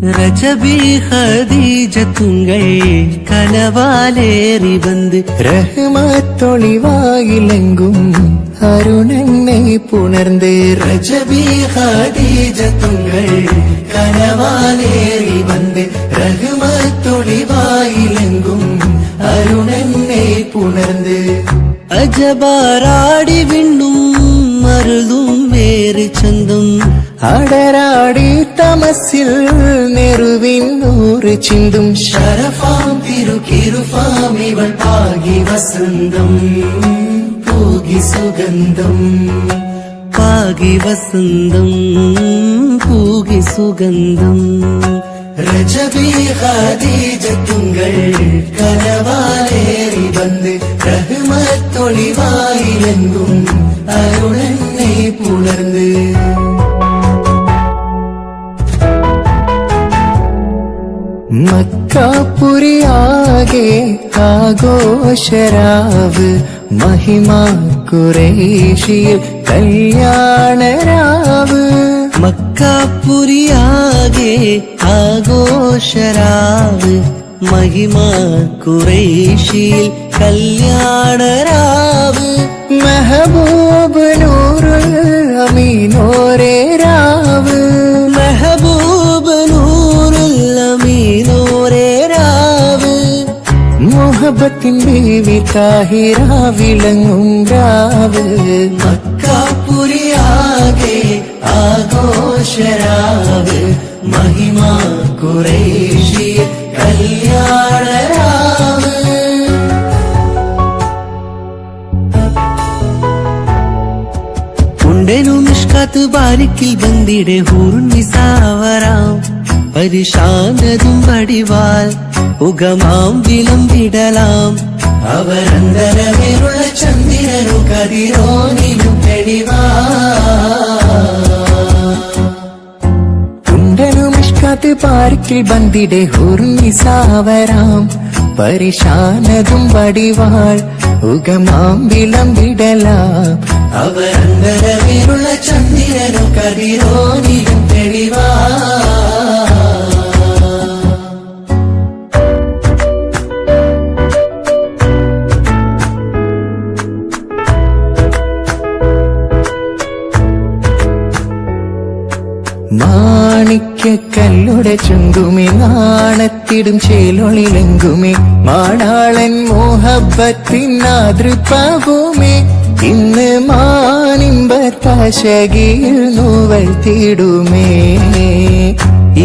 ரஜபி ஹதீஜத்துங்கள் கனவாலேறி வந்து ரஹ்மத்தொளிவாயிலெங்கும் அருணனை புணர்ந்து ரஜபி ஹதீஜத்துங்கள் கனவாலேறி வந்து ரஹ்மத்தொளிவாயிலெங்கும் அருணனை புணர்ந்து അജബാരാടി വിണ്ണും മരുതും വേറ് ചന്തും അടരാടി തമസിൽ നെറുവിന്നൂറ് ചിന്തും ശരഫാം തിരുക്കിരുഫാം ഇവൾ പാകി വസന്തം പൂകി സുഗന്ധം പാകി വസന്തം പൂകി സുഗന്ധം രജബി ഖദീജത്തുങ്കൾ കനവാലേറി വന്ന് റഹ്മത്തൊളിവായിലെങ്കും അരുളെന്നെ പുണർന്ന് മക്കാപുരിയാകെ ആഘോഷരാവ് മഹിമാ ഖുറൈശിയിൽ കല്യാണരാവ് മക്കാപുരിയാകെ ആഘോഷരാവ് മഹിമാ ഖുറൈശിയിൽ കല്യാണരാവ് മെഹബൂബ് നൂറുൽ അമീനോരേ രാവ് മെഹബൂബ് നൂറുൽ അമീനോരേ രാവ് മുഹബത്തിൻ ബീവി താഹിറ വിളങ്ങും രാവ് മക്കാപുരിയാകെ ആഘോഷരാവ് മഹിമാ ഖുറൈശിയിൽ കല്യാണരാവ് ഉണ്ടേനു മിഷ്കാത്ത് ബാരിക്കിൽ ബന്ദിടെ ഹൂർനിസാവരാം പരിശാനതും വടിവാൽ ഉഗമാം വിളമ്പിടലാം അവരന്തരമേലുള്ള ചന്ദ്രനു കതിരോനിലും തെളിവാ ഉണ്ടനു മിഷ്കാത്ത് പാർക്കിൽ ബന്ദിടെ ഹൂർനിസാവരാം പരിശാനതും വടിവാൾ ഉഗമാം വിളമ്പിടലാം അവരന്തരമേലുള്ള ചന്ദ്രനു കതിരോനിലും തെളിവാ മാണിക്യക്കല്ലുടെ ചുങ്കുമേ നാണത്തിടും ചേലൊളിലെങ്കുമേ മാണാളൻ മോഹബത്തിൻ ആതൃപ്പവുമേ ഇന്ന് മാനിമ്പത്താശകിയിൽ നൂവൽ തീടുമേ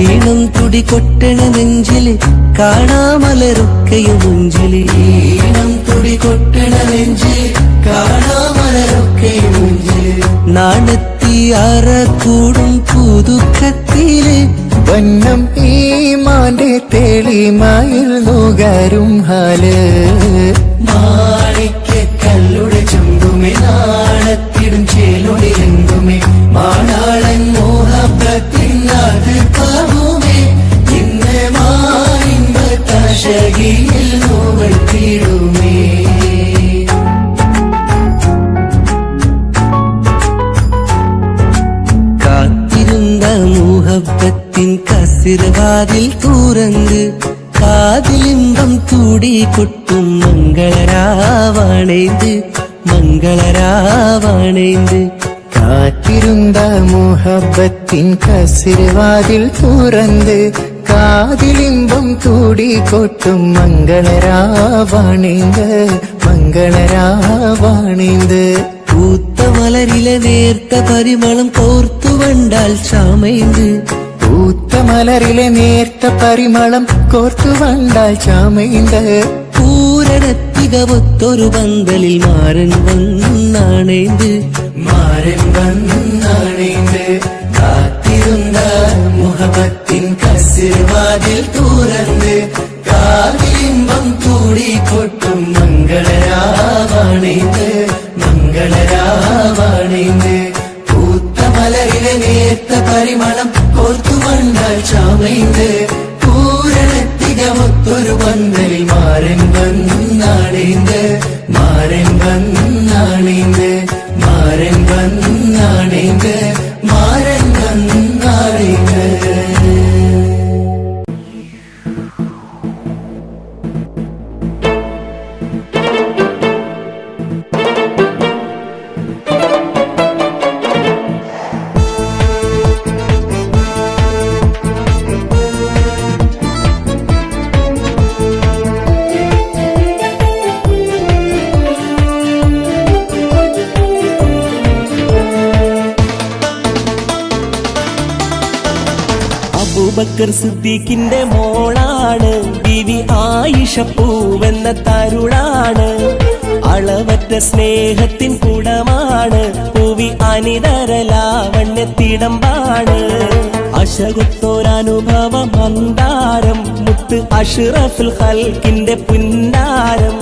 ഈണം തുടി കൊട്ടണ നെഞ്ചില് കാണാമലരൊക്കെയും മുഞ്ചില് ഈണം തുടി കൊട്ടണ നെഞ്ചില് കാണാമലരൊക്കെയും മുഞ്ചില് നാണത്തിയാറ കൂടും പുതുക്കത്തില് വന്നം ഈമാന്റെ തെളിമയിൽ നുകരും ഹാല് മാണിക്യക്കല്ലുടെ ചുങ്കുമേ നാണത്തിടും ചേലൊളിലെങ്കുമേ മാണാളൻ മോഹബത്തിൻ ആതൃപ്പവുമേ ഇന്ന് മാനിമ്പത്താശകിയിൽ നോവൽ തീടുമേ കാത്തിരുന്ന മുഹബത്തിൻ കസിർവാതിൽ തുറന്ന് കാതിലിമ്പം കൂടി കൊട്ടും മംഗളരാവണേന്ത് മംഗളരാവണേന്ത് കാത്തിരുந்த മുഹബത്തിൻ കസിർവാതിൽ തുറന്ന് കാതിലിമ്പം കൂടി കൊട്ടും മംഗളരാവണേന്ത് മംഗളരാവണേന്ത് പൂത്ത മലരിലെ നേർത്ത പരിമളം കോർത്തു വണ്ടാൽ ചാമൈന്ത് പൂത്ത മലരിലെ നേർത്ത പരിമളം കോർത്തു വണ്ടാൽ ചാമൈന്ത് പൂരണത്തികവൊത്തൊരു പന്തലിൽ മാരൻ വന്നാണേന്ത് മാരൻ വന്നാണേന്ത് കാത്തിരുന്ന മുഹബത്തിൻ കസിർവാതിൽ തുറന്ന് കാതിലിമ്പം കൂടി കൊട്ടും മംഗളരാവണേന്ത് മംഗളരാവണേന്ത് പൂത്ത മലരിലെ നേർത്ത പരിമളം കോർത്തു വണ്ടാൽ ചാമൈന്ത് പൂരണത്തികമൊത്തൊരു പന്തലിൽ മാരൻ വന്നാണേന്ത് മാരൻ വന്നാണേന്ത് മാരൻ വന്നാണേന്ത് മാരൻ വന്നാണേന്ത് അബൂബക്കർ സിദ്ദീഖിന്റെ മോളാണ് ബീവി ആയിഷ പൂവെന്ന തരുളാണ്. അളവറ്റ സ്നേഹത്തിൻ കുടമാണ് പൂവി അനിതര ലാവണ്യത്തിടമ്പാണ്. അശകുത്തോരനുഭവ മന്ദാരം മുത്ത് അഷ്റഫുൽ ഖൽക്കിന്റെ പുന്നാരം.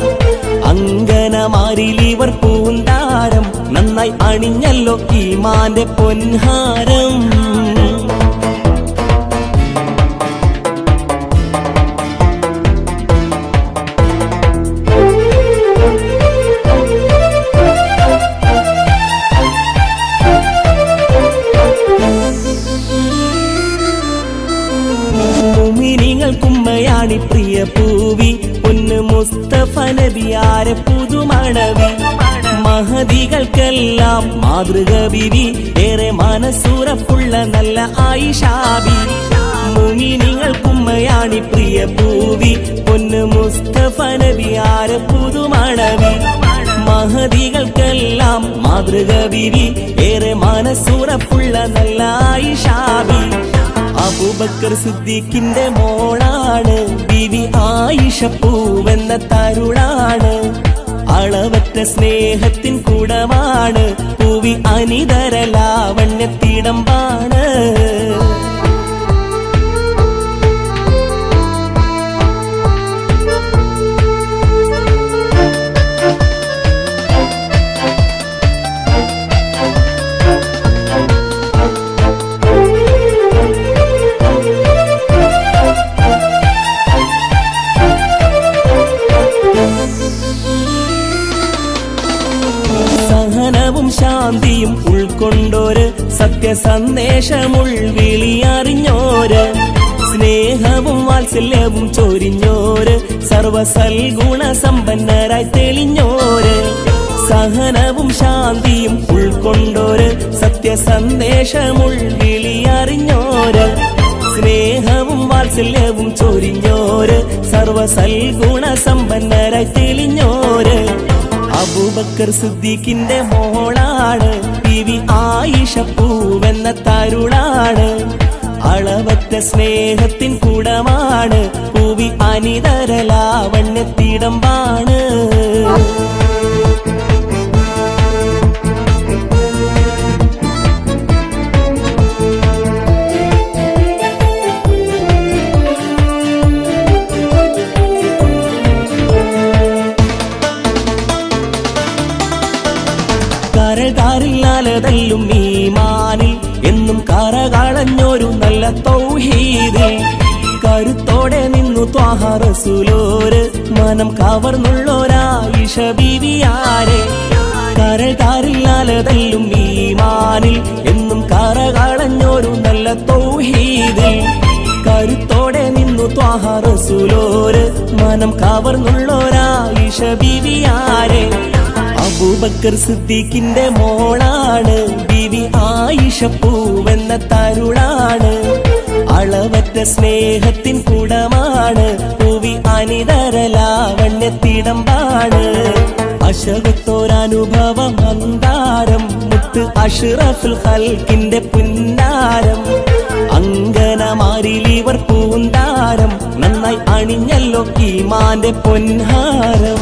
അങ്കനമാരിലിവർ പൂന്താരം നന്നായി അണിഞ്ഞല്ലോ ഈമാന്റെ പൊൻഹാരം. ുമ്മയാണി പ്രിയ പൂവി പൊന്ന് മുസ്തഫ നബിയാരെ പുതുമണവി. മഹദികൾക്കെല്ലാം മാതൃക ബിവി ഏറെ മനസ്സുറപ്പുള്ള നല്ല ആയിഷാബി. മുഅ്മിനീങ്ങൾക്കുമ്മയാണി പ്രിയ പൂവി പൊന്ന് മുസ്തഫ നബിയാരെ പുതുമണവി. മഹദികൾക്കെല്ലാം മാതൃക ബിവി ഏറെ മനസ്സുറപ്പുള്ള നല്ല ആയിഷാബി. അബൂബക്കർ സിദ്ദീഖിന്റെ മോളാണ് ബീവി ആയിഷ പൂവെന്ന തരുളാണ്. അളവറ്റ സ്നേഹത്തിൻ കുടമാണ് പൂവി അനിതര ലാവണ്യത്തിടമ്പാണ്. സഹനവും ശാന്തിയും ഉൾക്കൊണ്ടോര് സത്യസന്ദേശമുൾവിളിയറിഞ്ഞോര്. സ്നേഹവും വാത്സല്യവും ചൊരിഞ്ഞോര് സർവസൽഗുണ സമ്പന്നരായി തെളിഞ്ഞോര്. സഹനവും ശാന്തിയും ഉൾക്കൊണ്ടോര് സത്യസന്ദേശമുൾവിളിയറിഞ്ഞോര്. സ്നേഹവും വാത്സല്യവും ചൊരിഞ്ഞോര് സർവസൽഗുണ സമ്പന്നരായി തെളിഞ്ഞോര്. അബൂബക്കർ സിദ്ദീഖിന്റെ മോളാണ് ബീവി ആയിഷ പൂവെന്ന തരുളാണ്. അളവറ്റ സ്നേഹത്തിൻ കുടമാണ് പൂവി അനിതര ലാവണ്യത്തിടമ്പാണ്. കരകാരില്ലാലതല്ലും ഈമാനിൽ എന്നും കരകളഞ്ഞൊരു നല്ല തൗഹീദിൽ കരുത്തോടെ നിന്നു ത്വാഹ റസൂലോര് മനം കവർന്നുള്ളൊരായിഷ ബീവിയാരെ. കരകാരില്ലാലതല്ലും ഈമാനിൽ എന്നും കരകളഞ്ഞൊരു നല്ല തൗഹീദിൽ കരുത്തോടെ നിന്നു ത്വാഹ റസൂലോര് മനം കവർന്നുള്ളൊരായിഷ ബീവിയാരെ. അബൂബക്കർ സിദ്ദീഖിന്റെ മോളാണ് ബീവി ആയിഷ പൂവെന്ന തരുളാണ്. അളവറ്റ സ്നേഹത്തിൻ കുടമാണ് പൂവി അനിതര ലാവണ്യത്തിടമ്പാണ്. അശകുത്തോരനുഭവ മന്ദാരം മുത്ത് അഷ്റഫുൽ ഖൽക്കിന്റെ പുന്നാരം. അങ്കനമാരിലിവർ പൂന്താരം നന്നായി അണിഞ്ഞല്ലോ ഈമാന്റെ പൊൻഹാരം.